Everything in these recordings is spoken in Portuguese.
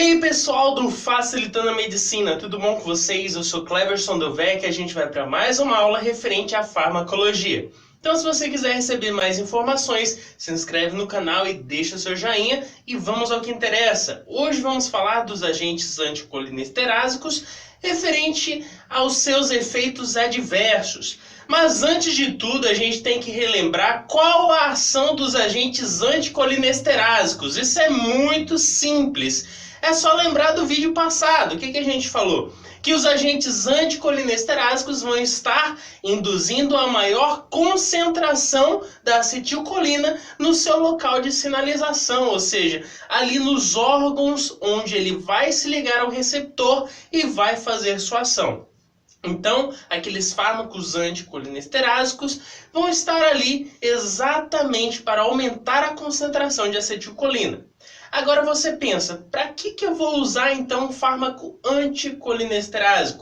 aí pessoal do Facilitando a Medicina, tudo bom com vocês? Eu sou Cleverson Dovec e a gente vai para mais uma aula referente à farmacologia. Então se você quiser receber mais informações, se inscreve no canal e deixa seu joinha e vamos ao que interessa. Hoje vamos falar dos agentes anticolinesterásicos referente aos seus efeitos adversos. Mas antes de tudo, a gente tem que relembrar qual a ação dos agentes anticolinesterásicos. Isso é muito simples. É só lembrar do vídeo passado. O que a gente falou? Que os agentes anticolinesterásicos vão estar induzindo a maior concentração da acetilcolina no seu local de sinalização, ou seja, ali nos órgãos onde ele vai se ligar ao receptor e vai fazer sua ação. Então, aqueles fármacos anticolinesterásicos vão estar ali exatamente para aumentar a concentração de acetilcolina. Agora você pensa, para que eu vou usar então um fármaco anticolinesterase?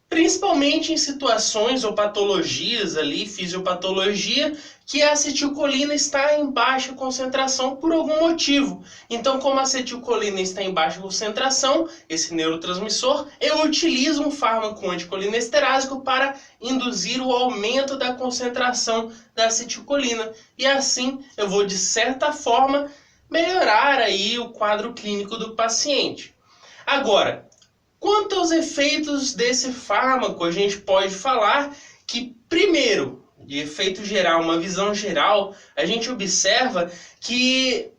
Principalmente em situações ou patologias ali, fisiopatologia, que a acetilcolina está em baixa concentração por algum motivo. Então, como a acetilcolina está em baixa concentração, esse neurotransmissor, eu utilizo um fármaco anticolinesterase para induzir o aumento da concentração da acetilcolina. E assim eu vou, de certa forma, melhorar aí o quadro clínico do paciente. Agora, quanto aos efeitos desse fármaco, a gente pode falar que, primeiro, de efeito geral, uma visão geral, a gente observa que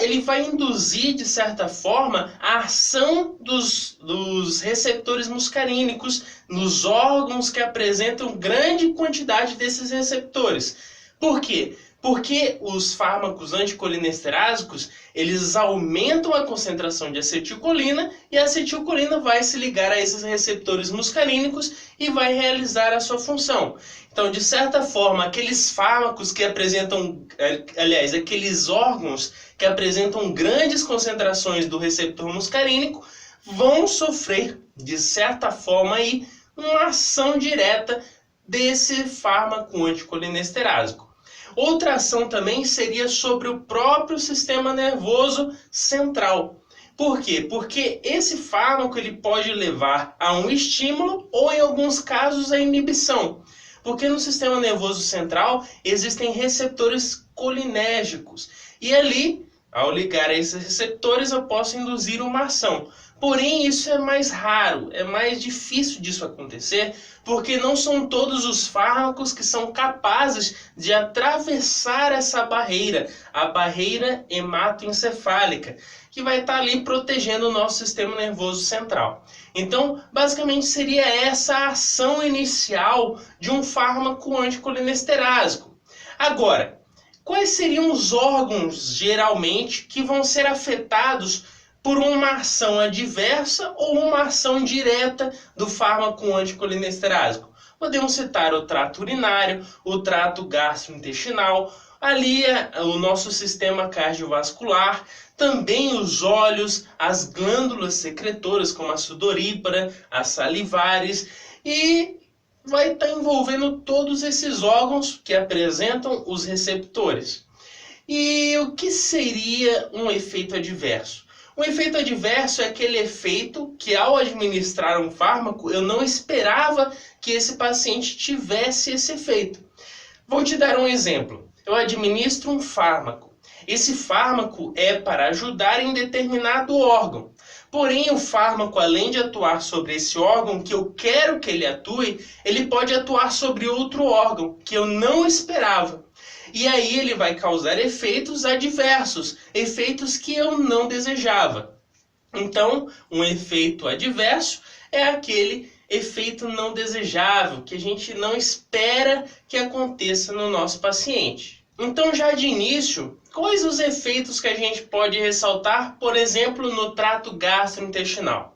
ele vai induzir, de certa forma, a ação dos receptores muscarínicos nos órgãos que apresentam grande quantidade desses receptores. Por quê? Porque os fármacos anticolinesterásicos, eles aumentam a concentração de acetilcolina e a acetilcolina vai se ligar a esses receptores muscarínicos e vai realizar a sua função. Então, de certa forma, aqueles fármacos que apresentam, aqueles órgãos que apresentam grandes concentrações do receptor muscarínico vão sofrer, de certa forma, aí, uma ação direta desse fármaco anticolinesterase. Outra ação também seria sobre o próprio sistema nervoso central. Por quê? Porque esse fármaco ele pode levar a um estímulo ou, em alguns casos, a inibição. Porque no sistema nervoso central existem receptores colinérgicos. E ali, ao ligar a esses receptores, eu posso induzir uma ação. Porém, isso é mais raro, é mais difícil disso acontecer, porque não são todos os fármacos que são capazes de atravessar essa barreira, a barreira hematoencefálica, que vai estar ali protegendo o nosso sistema nervoso central. Então, basicamente seria essa a ação inicial de um fármaco anticolinesterase. Agora, quais seriam os órgãos, geralmente, que vão ser afetados por uma ação adversa ou uma ação direta do fármaco anticolinesterase? Podemos citar o trato urinário, o trato gastrointestinal, ali o nosso sistema cardiovascular, também os olhos, as glândulas secretoras como a sudorípara, as salivares, e vai estar envolvendo todos esses órgãos que apresentam os receptores. E o que seria um efeito adverso? O efeito adverso é aquele efeito que, ao administrar um fármaco, eu não esperava que esse paciente tivesse esse efeito. Vou te dar um exemplo. Eu administro um fármaco. Esse fármaco é para ajudar em determinado órgão. Porém, o fármaco, além de atuar sobre esse órgão que eu quero que ele atue, ele pode atuar sobre outro órgão que eu não esperava. E aí ele vai causar efeitos adversos, efeitos que eu não desejava. Então, um efeito adverso é aquele efeito não desejável, que a gente não espera que aconteça no nosso paciente. Então, já de início, quais os efeitos que a gente pode ressaltar, por exemplo, no trato gastrointestinal?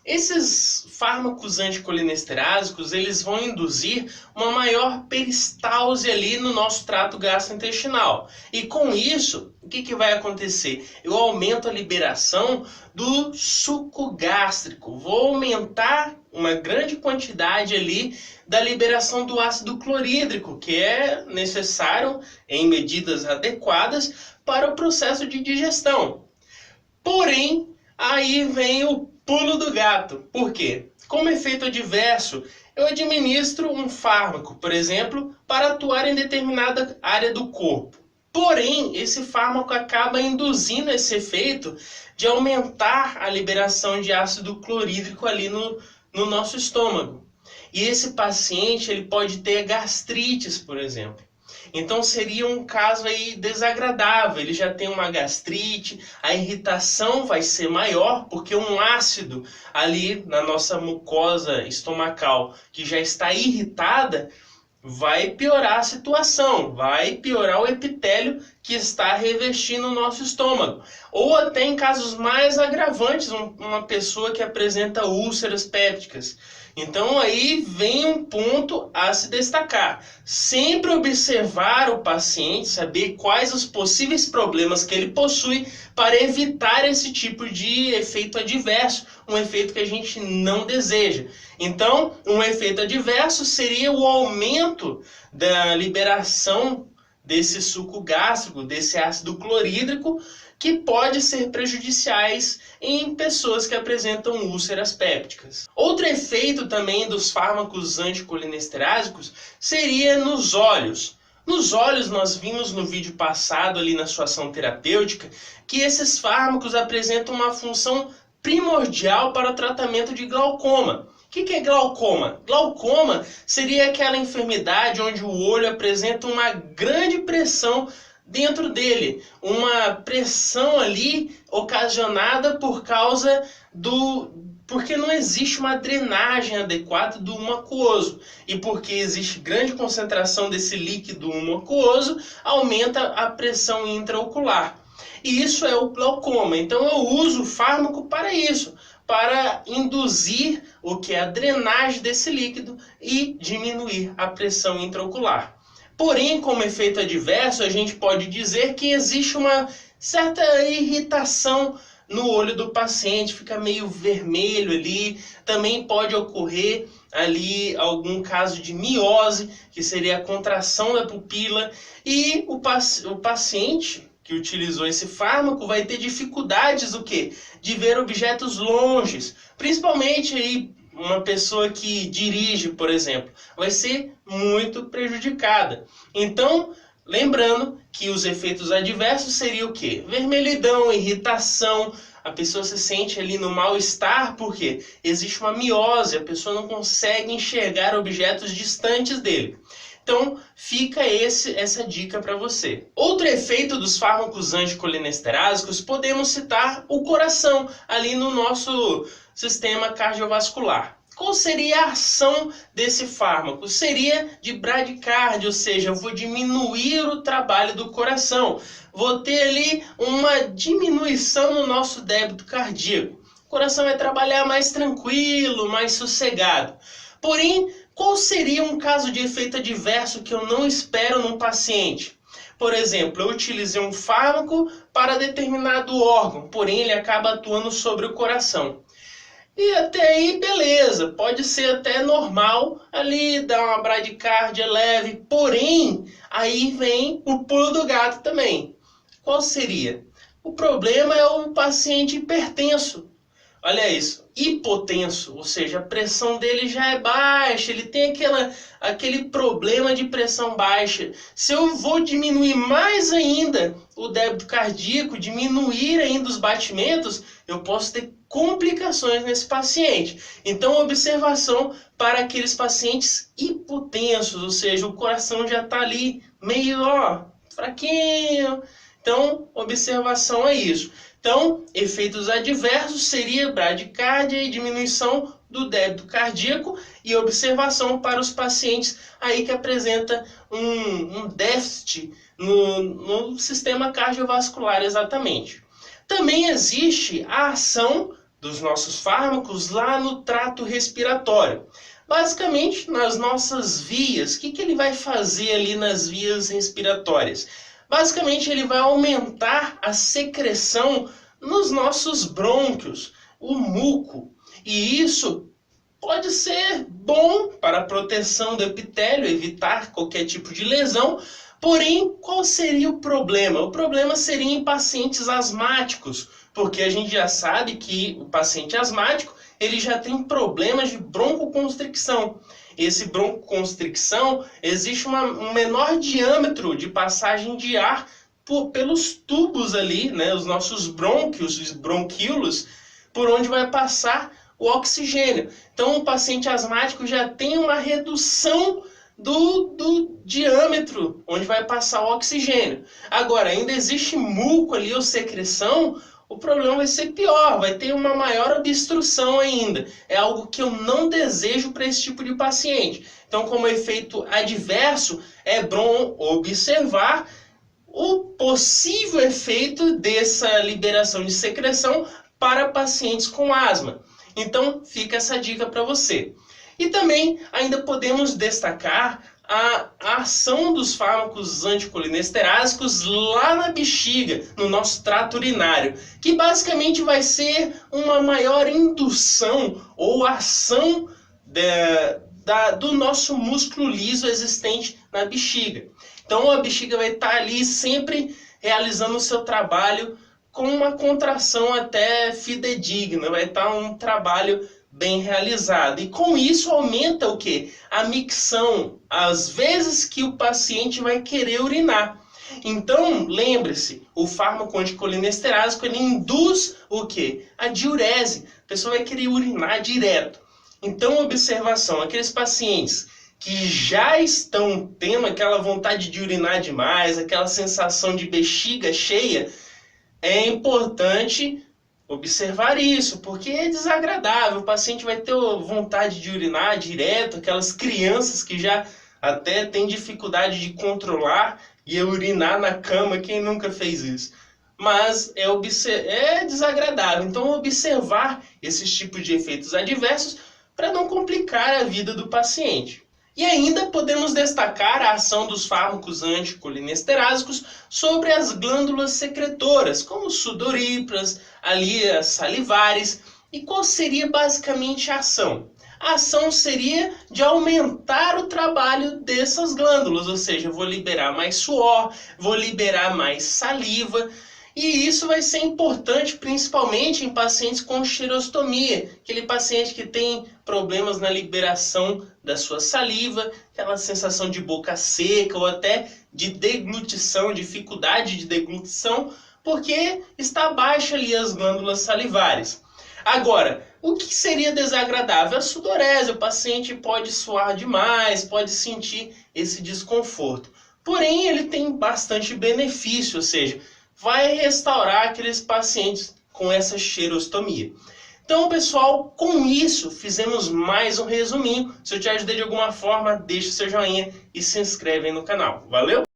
Esses fármacos anticolinesterásicos, eles vão induzir uma maior peristalse ali no nosso trato gastrointestinal. E com isso, o que vai acontecer? Eu aumento a liberação do suco gástrico. Vou aumentar uma grande quantidade ali da liberação do ácido clorídrico, que é necessário em medidas adequadas para o processo de digestão. Porém, aí vem o pulo do gato. Por quê? Como efeito adverso, eu administro um fármaco, por exemplo, para atuar em determinada área do corpo. Porém, esse fármaco acaba induzindo esse efeito de aumentar a liberação de ácido clorídrico ali no nosso estômago. E esse paciente ele pode ter gastrites, por exemplo. Então seria um caso aí desagradável, ele já tem uma gastrite, a irritação vai ser maior, porque um ácido ali na nossa mucosa estomacal que já está irritada, vai piorar a situação, vai piorar o epitélio que está revestindo o nosso estômago. Ou até em casos mais agravantes, uma pessoa que apresenta úlceras pépticas. Então aí vem um ponto a se destacar. Sempre observar o paciente, saber quais os possíveis problemas que ele possui para evitar esse tipo de efeito adverso, um efeito que a gente não deseja. Então, um efeito adverso seria o aumento da liberação desse suco gástrico, desse ácido clorídrico, que pode ser prejudiciais em pessoas que apresentam úlceras pépticas. Outro efeito também dos fármacos anticolinesterásicos seria nos olhos. Nos olhos, nós vimos no vídeo passado, ali na sua ação terapêutica, que esses fármacos apresentam uma função primordial para o tratamento de glaucoma. O que é glaucoma? Glaucoma seria aquela enfermidade onde o olho apresenta uma grande pressão dentro dele, uma pressão ali ocasionada por causa porque não existe uma drenagem adequada do humor aquoso. E porque existe grande concentração desse líquido humor aquoso, aumenta a pressão intraocular. E isso é o glaucoma. Então eu uso o fármaco para isso, para induzir o que é a drenagem desse líquido e diminuir a pressão intraocular. Porém, como efeito adverso, a gente pode dizer que existe uma certa irritação no olho do paciente, fica meio vermelho ali. Também pode ocorrer ali algum caso de miose, que seria a contração da pupila, e o paciente que utilizou esse fármaco vai ter dificuldades o quê? De ver objetos longes, principalmente aí uma pessoa que dirige, por exemplo, vai ser muito prejudicada. Então, lembrando que os efeitos adversos seriam o quê? Vermelhidão, irritação, a pessoa se sente ali no mal-estar, porque existe uma miose, a pessoa não consegue enxergar objetos distantes dele. Então, fica essa dica para você. Outro efeito dos fármacos anticolinesterásicos, podemos citar o coração, ali no nosso sistema cardiovascular. Qual seria a ação desse fármaco? Seria de bradicardia, ou seja, eu vou diminuir o trabalho do coração. Vou ter ali uma diminuição no nosso débito cardíaco. O coração vai trabalhar mais tranquilo, mais sossegado. Porém, qual seria um caso de efeito adverso que eu não espero num paciente? Por exemplo, eu utilizei um fármaco para determinado órgão, porém ele acaba atuando sobre o coração. E até aí, beleza, pode ser até normal ali, dar uma bradicardia leve, porém, aí vem o pulo do gato também. Qual seria? O problema é o paciente hipertenso. Olha isso, hipotenso, ou seja, a pressão dele já é baixa, ele tem aquele problema de pressão baixa. Se eu vou diminuir mais ainda o débito cardíaco, diminuir ainda os batimentos, eu posso ter complicações nesse paciente. Então, observação para aqueles pacientes hipotensos, ou seja, o coração já está ali meio fraquinho. Então, observação a isso. Então, efeitos adversos seria bradicardia e diminuição do débito cardíaco, e observação para os pacientes aí que apresenta um déficit no sistema cardiovascular exatamente. Também existe a ação dos nossos fármacos lá no trato respiratório. Basicamente, nas nossas vias. O que ele vai fazer ali nas vias respiratórias? Basicamente, ele vai aumentar a secreção nos nossos brônquios, o muco. E isso pode ser bom para a proteção do epitélio, evitar qualquer tipo de lesão. Porém, qual seria o problema? O problema seria em pacientes asmáticos, Porque a gente já sabe que o paciente asmático ele já tem problemas de broncoconstricção. Esse broncoconstricção existe um menor diâmetro de passagem de ar pelos tubos ali, né, os nossos brônquios, os bronquíolos, por onde vai passar o oxigênio. Então o paciente asmático já tem uma redução do diâmetro onde vai passar o oxigênio. Agora, ainda existe muco ali ou secreção, o problema vai ser pior, vai ter uma maior obstrução ainda. É algo que eu não desejo para esse tipo de paciente. Então, como efeito adverso, é bom observar o possível efeito dessa liberação de secreção para pacientes com asma. Então, fica essa dica para você. E também ainda podemos destacar a ação dos fármacos anticolinesterásicos lá na bexiga, no nosso trato urinário, que basicamente vai ser uma maior indução ou ação do nosso músculo liso existente na bexiga. Então a bexiga vai estar ali sempre realizando o seu trabalho com uma contração até fidedigna, vai estar um trabalho bem realizado. E com isso aumenta o quê? A micção, as vezes que o paciente vai querer urinar. Então, lembre-se, o fármaco anticolinesterase, ele induz o quê? A diurese. A pessoa vai querer urinar direto. Então, observação, aqueles pacientes que já estão tendo aquela vontade de urinar demais, aquela sensação de bexiga cheia, é importante observar isso, porque é desagradável. O paciente vai ter vontade de urinar direto, aquelas crianças que já até têm dificuldade de controlar e urinar na cama, quem nunca fez isso? Mas é desagradável. Então, observar esses tipos de efeitos adversos para não complicar a vida do paciente. E ainda podemos destacar a ação dos fármacos anticolinesterásicos sobre as glândulas secretoras, como sudoríparas, ali as salivares. E qual seria basicamente a ação? A ação seria de aumentar o trabalho dessas glândulas, ou seja, eu vou liberar mais suor, vou liberar mais saliva. E isso vai ser importante principalmente em pacientes com xerostomia, aquele paciente que tem problemas na liberação da sua saliva, aquela sensação de boca seca ou até de deglutição, dificuldade de deglutição, porque está baixa ali as glândulas salivares. Agora, o que seria desagradável? A sudorese, o paciente pode suar demais, pode sentir esse desconforto. Porém, ele tem bastante benefício, ou seja, vai restaurar aqueles pacientes com essa xerostomia. Então, pessoal, com isso, fizemos mais um resuminho. Se eu te ajudei de alguma forma, deixa o seu joinha e se inscreve aí no canal. Valeu?